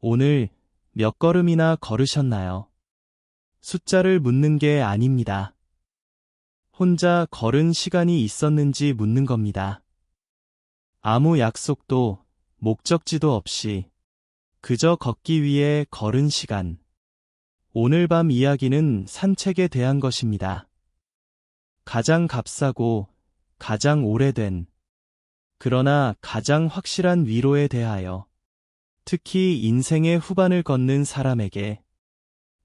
오늘 몇 걸음이나 걸으셨나요? 숫자를 묻는 게 아닙니다. 혼자 걸은 시간이 있었는지 묻는 겁니다. 아무 약속도 목적지도 없이 그저 걷기 위해 걸은 시간. 오늘 밤 이야기는 산책에 대한 것입니다. 가장 값싸고 가장 오래된, 그러나 가장 확실한 위로에 대하여, 특히 인생의 후반을 걷는 사람에게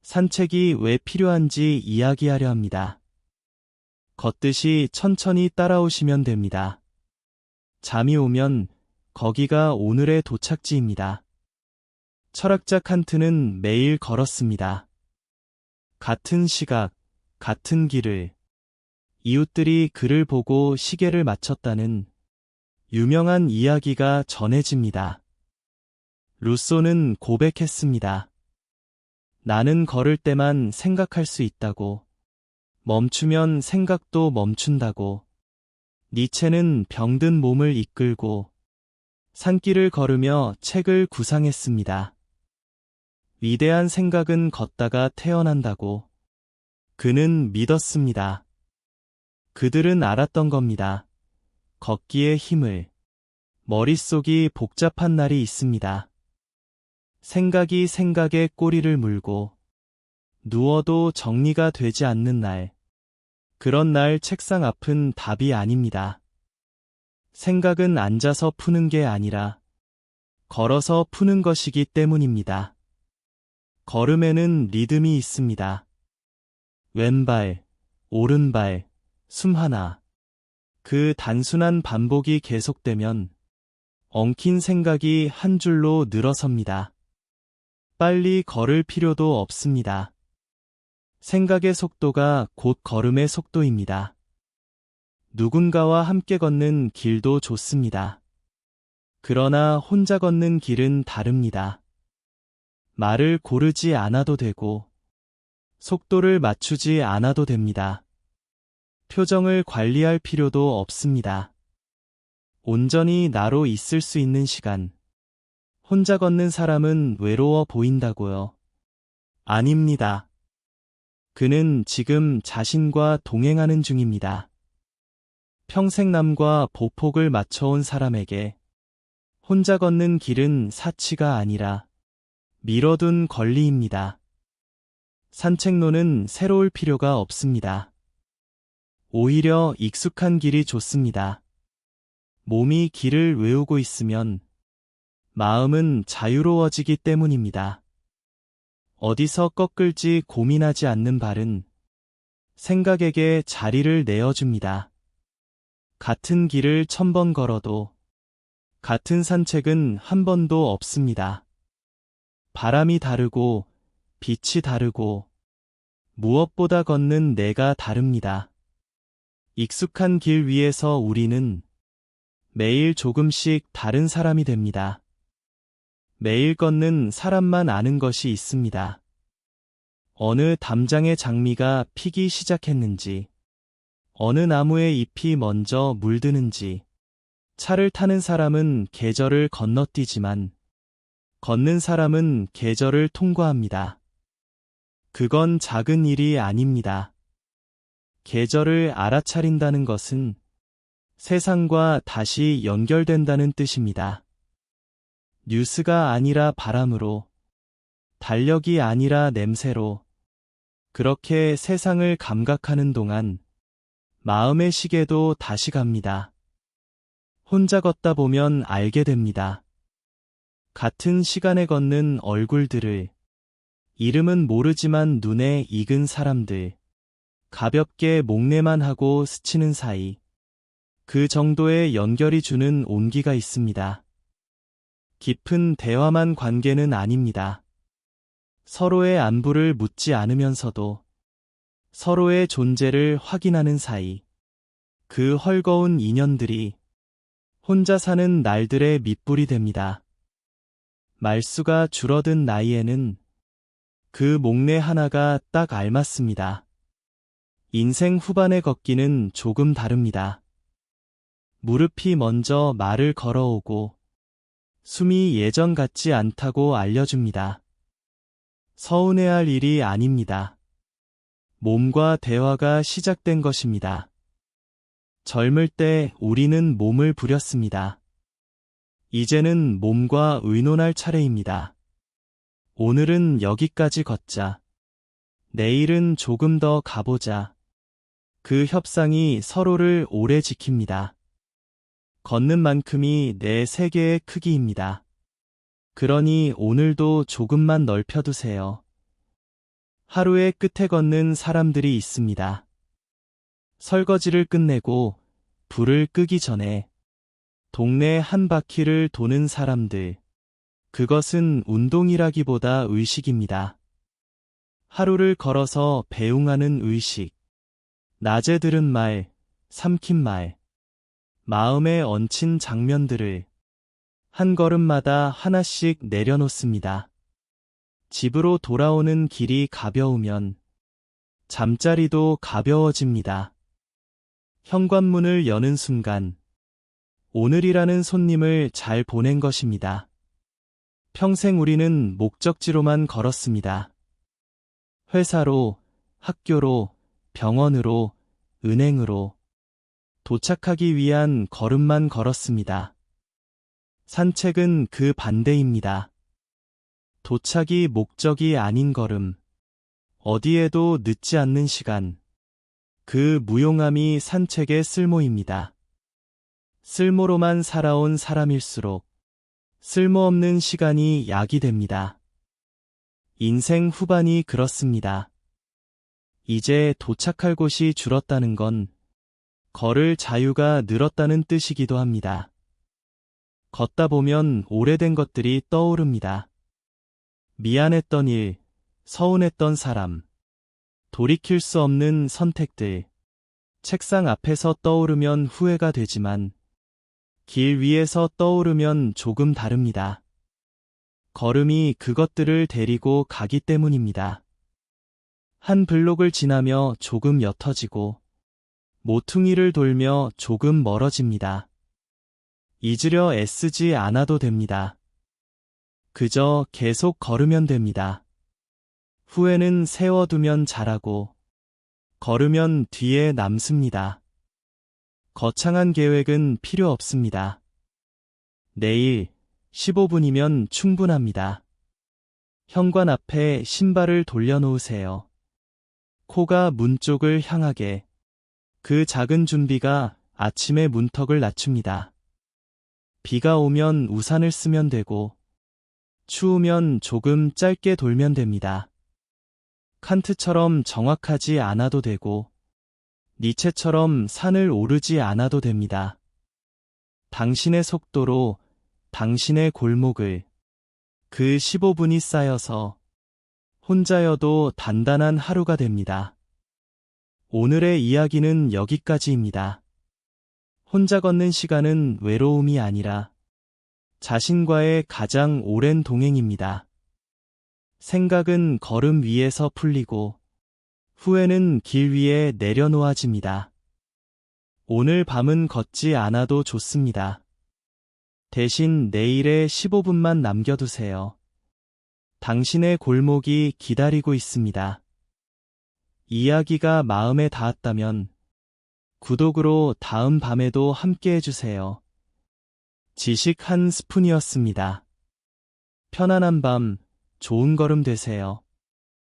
산책이 왜 필요한지 이야기하려 합니다. 걷듯이 천천히 따라오시면 됩니다. 잠이 오면 거기가 오늘의 도착지입니다. 철학자 칸트는 매일 걸었습니다. 같은 시각, 같은 길을. 이웃들이 그를 보고 시계를 맞췄다는 유명한 이야기가 전해집니다. 루소는 고백했습니다. 나는 걸을 때만 생각할 수 있다고. 멈추면 생각도 멈춘다고. 니체는 병든 몸을 이끌고 산길을 걸으며 책을 구상했습니다. 위대한 생각은 걷다가 태어난다고. 그는 믿었습니다. 그들은 알았던 겁니다. 걷기의 힘을. 머릿속이 복잡한 날이 있습니다. 생각이 생각에 꼬리를 물고 누워도 정리가 되지 않는 날. 그런 날 책상 앞은 답이 아닙니다. 생각은 앉아서 푸는 게 아니라 걸어서 푸는 것이기 때문입니다. 걸음에는 리듬이 있습니다. 왼발, 오른발, 숨 하나. 그 단순한 반복이 계속되면 엉킨 생각이 한 줄로 늘어섭니다. 빨리 걸을 필요도 없습니다. 생각의 속도가 곧 걸음의 속도입니다. 누군가와 함께 걷는 길도 좋습니다. 그러나 혼자 걷는 길은 다릅니다. 말을 고르지 않아도 되고 속도를 맞추지 않아도 됩니다. 표정을 관리할 필요도 없습니다. 온전히 나로 있을 수 있는 시간. 혼자 걷는 사람은 외로워 보인다고요? 아닙니다. 그는 지금 자신과 동행하는 중입니다. 평생남과 보폭을 맞춰온 사람에게 혼자 걷는 길은 사치가 아니라 미뤄둔 권리입니다. 산책로는 새로울 필요가 없습니다. 오히려 익숙한 길이 좋습니다. 몸이 길을 외우고 있으면 마음은 자유로워지기 때문입니다. 어디서 꺾을지 고민하지 않는 발은 생각에게 자리를 내어줍니다. 같은 길을 1000번 걸어도 같은 산책은 한 번도 없습니다. 바람이 다르고 빛이 다르고 무엇보다 걷는 내가 다릅니다. 익숙한 길 위에서 우리는 매일 조금씩 다른 사람이 됩니다. 매일 걷는 사람만 아는 것이 있습니다. 어느 담장의 장미가 피기 시작했는지, 어느 나무의 잎이 먼저 물드는지. 차를 타는 사람은 계절을 건너뛰지만 걷는 사람은 계절을 통과합니다. 그건 작은 일이 아닙니다. 계절을 알아차린다는 것은 세상과 다시 연결된다는 뜻입니다. 뉴스가 아니라 바람으로, 달력이 아니라 냄새로, 그렇게 세상을 감각하는 동안 마음의 시계도 다시 갑니다. 혼자 걷다 보면 알게 됩니다. 같은 시간에 걷는 얼굴들을, 이름은 모르지만 눈에 익은 사람들, 가볍게 목례만 하고 스치는 사이, 그 정도의 연결이 주는 온기가 있습니다. 깊은 대화만 관계는 아닙니다. 서로의 안부를 묻지 않으면서도 서로의 존재를 확인하는 사이, 그 헐거운 인연들이 혼자 사는 날들의 밑불이 됩니다. 말수가 줄어든 나이에는 그 목례 하나가 딱 알맞습니다. 인생 후반의 걷기는 조금 다릅니다. 무릎이 먼저 말을 걸어오고 숨이 예전 같지 않다고 알려줍니다. 서운해할 일이 아닙니다. 몸과 대화가 시작된 것입니다. 젊을 때 우리는 몸을 부렸습니다. 이제는 몸과 의논할 차례입니다. 오늘은 여기까지 걷자. 내일은 조금 더 가보자. 그 협상이 서로를 오래 지킵니다. 걷는 만큼이 내 세계의 크기입니다. 그러니 오늘도 조금만 넓혀두세요. 하루의 끝에 걷는 사람들이 있습니다. 설거지를 끝내고 불을 끄기 전에 동네 한 바퀴를 도는 사람들. 그것은 운동이라기보다 의식입니다. 하루를 걸어서 배웅하는 의식. 낮에 들은 말, 삼킨 말, 마음에 얹힌 장면들을 한 걸음마다 하나씩 내려놓습니다. 집으로 돌아오는 길이 가벼우면 잠자리도 가벼워집니다. 현관문을 여는 순간 오늘이라는 손님을 잘 보낸 것입니다. 평생 우리는 목적지로만 걸었습니다. 회사로, 학교로, 병원으로, 은행으로 도착하기 위한 걸음만 걸었습니다. 산책은 그 반대입니다. 도착이 목적이 아닌 걸음, 어디에도 늦지 않는 시간, 그 무용함이 산책의 쓸모입니다. 쓸모로만 살아온 사람일수록 쓸모없는 시간이 약이 됩니다. 인생 후반이 그렇습니다. 이제 도착할 곳이 줄었다는 건 걸을 자유가 늘었다는 뜻이기도 합니다. 걷다 보면 오래된 것들이 떠오릅니다. 미안했던 일, 서운했던 사람, 돌이킬 수 없는 선택들. 책상 앞에서 떠오르면 후회가 되지만 길 위에서 떠오르면 조금 다릅니다. 걸음이 그것들을 데리고 가기 때문입니다. 한 블록을 지나며 조금 옅어지고 모퉁이를 돌며 조금 멀어집니다. 잊으려 애쓰지 않아도 됩니다. 그저 계속 걸으면 됩니다. 후회는 세워두면 자라고 걸으면 뒤에 남습니다. 거창한 계획은 필요 없습니다. 내일 15분이면 충분합니다. 현관 앞에 신발을 돌려놓으세요. 코가 문 쪽을 향하게. 그 작은 준비가 아침의 문턱을 낮춥니다. 비가 오면 우산을 쓰면 되고, 추우면 조금 짧게 돌면 됩니다. 칸트처럼 정확하지 않아도 되고, 니체처럼 산을 오르지 않아도 됩니다. 당신의 속도로 당신의 골목을 그 15분이 쌓여서 혼자여도 단단한 하루가 됩니다. 오늘의 이야기는 여기까지입니다. 혼자 걷는 시간은 외로움이 아니라 자신과의 가장 오랜 동행입니다. 생각은 걸음 위에서 풀리고 후회는 길 위에 내려놓아집니다. 오늘 밤은 걷지 않아도 좋습니다. 대신 내일의 15분만 남겨두세요. 당신의 골목이 기다리고 있습니다. 이야기가 마음에 닿았다면 구독으로 다음 밤에도 함께 해주세요. 지식 한 스푼이었습니다. 편안한 밤, 좋은 걸음 되세요.